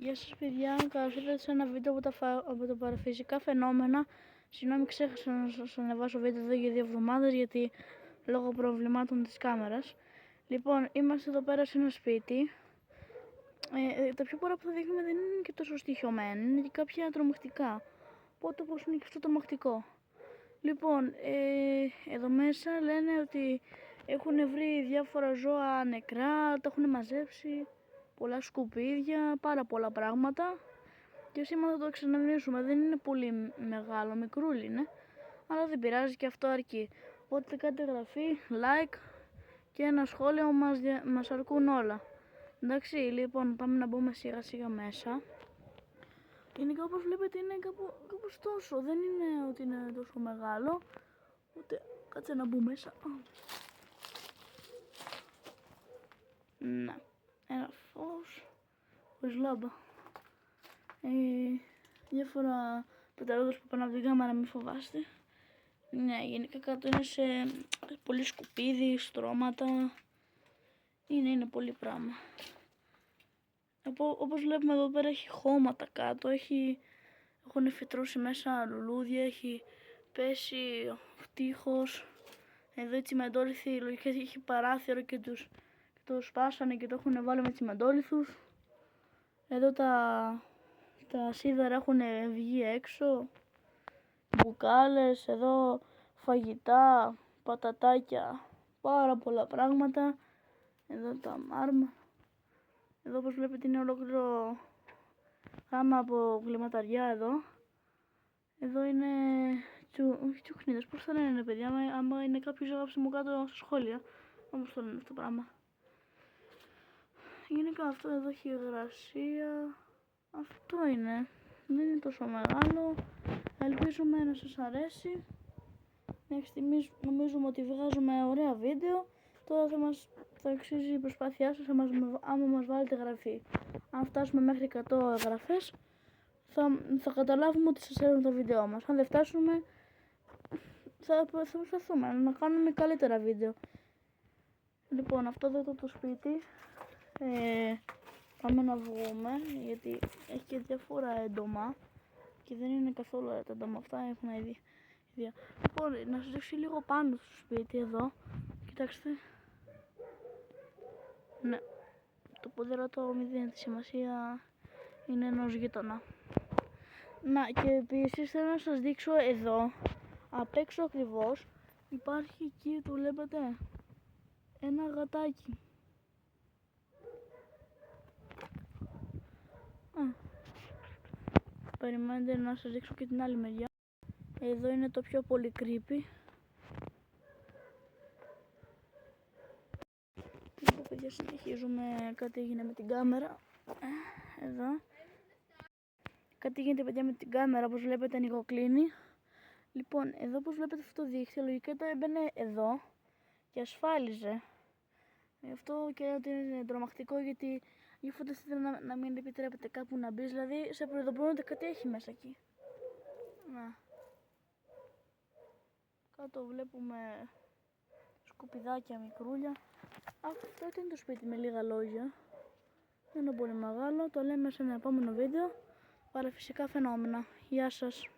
Γεια σας παιδιά, καλώς ήρθατε σε ένα βίντεο από τα παραφυσικά φαινόμενα. Συγγνώμη, ξέχασα να σας ανεβάσω βίντεο εδώ για 2 εβδομάδες γιατί λόγω προβλημάτων της κάμερας. Λοιπόν, είμαστε εδώ πέρα σε ένα σπίτι. Τα πιο πολλά που θα δείχνουμε δεν είναι και τόσο στοιχειωμένα, είναι και κάποια τρομακτικά. Οπότε πώς είναι και αυτό τρομακτικό. Λοιπόν, εδώ μέσα λένε ότι έχουν βρει διάφορα ζώα νεκρά, τα έχουν μαζέψει. Πολλά σκουπίδια, πάρα πολλά πράγματα και σήμερα θα το ξαναμιλήσουμε. Δεν είναι πολύ μεγάλο, μικρούλι είναι, αλλά δεν πειράζει και αυτό αρκεί. Οπότε κάντε εγγραφή, like και ένα σχόλιο, μας αρκούν όλα. Εντάξει, λοιπόν, πάμε να μπούμε σιγά σιγά μέσα. Γενικά όπως βλέπετε είναι κάπως τόσο, δεν είναι ότι είναι τόσο μεγάλο, ούτε κάτσε να μπούμε μέσα. Να. Ένα φως, χωρίς λάμπα. Διάφορα πεταλούδες που πάνε από την κάμερα, μην φοβάστε. Ναι, γενικά κάτω είναι σε πολύ σκουπίδι, στρώματα. Είναι πολύ πράγμα. Όπως βλέπουμε εδώ πέρα έχει χώματα κάτω, έχουν φυτρώσει μέσα λουλούδια, έχει πέσει ο τείχος. Εδώ η τσιμεντόλιθη λογικά έχει παράθυρο και το σπάσανε και το έχουν βάλει με τσιμεντόλιθους. Εδώ τα σίδερα έχουν βγει έξω, μπουκάλες, εδώ φαγητά, πατατάκια, πάρα πολλά πράγματα. Εδώ τα μάρμα. Εδώ όπως βλέπετε είναι ολόκληρο γάμα από κλιματαριά εδώ. Εδώ είναι όχι τσουχνίδες, πώς θα λένε παιδιά, άμα είναι κάποιος έγραψε μου κάτω στα σχόλια, όπως το λένε αυτό το πράγμα. Γενικά αυτό εδώ έχει υγρασία, αυτό είναι, δεν είναι τόσο μεγάλο, ελπίζουμε να σας αρέσει. Μέχρι στιγμής νομίζουμε ότι βγάζουμε ωραία βίντεο, τώρα θα αξίζει η προσπάθειά σας άμα μας βάλετε εγγραφή. Αν φτάσουμε μέχρι 100 εγγραφές θα καταλάβουμε ότι σας έρχονται τα βίντεο μας. Αν δεν φτάσουμε θα προσπαθούμε να κάνουμε καλύτερα βίντεο. Λοιπόν, αυτό εδώ το σπίτι. Πάμε να βγούμε γιατί έχει και διάφορα έντομα και δεν είναι καθόλου ωραία τα έντομα αυτά, έχουν ήδη. Λοιπόν, να σας δείξω λίγο πάνω στο σπίτι εδώ, κοιτάξτε. Ναι, το ποδήλατο μην δίνεται σημασία, είναι ενός γείτονα. Να, και επίσης θέλω να σας δείξω εδώ, απ' έξω ακριβώς, υπάρχει εκεί, το βλέπετε, ένα γατάκι. Περιμένετε να σας δείξω και την άλλη μεριά. Εδώ είναι το πιο πολύ creepy. Λοιπόν παιδιά, συνεχίζουμε. Κάτι έγινε με την κάμερα. Εδώ. Κάτι γίνεται παιδιά με την κάμερα, όπως βλέπετε ανοιγοκλίνει. Λοιπόν, εδώ όπως βλέπετε αυτό το δίχτυο, λογικά το έμπαινε εδώ και ασφάλιζε. Αυτό και ότι είναι τρομακτικό γιατί γι' φανταστείτε να μην επιτρέπετε κάπου να μπει, δηλαδή σε προειδοποιούν ότι κάτι έχει μέσα εκεί. Να. Κάτω βλέπουμε σκουπιδάκια μικρούλια. Αυτό ήταν το σπίτι με λίγα λόγια. Δεν είναι πολύ μεγάλο, το λέμε σε ένα επόμενο βίντεο. Παραφυσικά φαινόμενα. Γεια σας.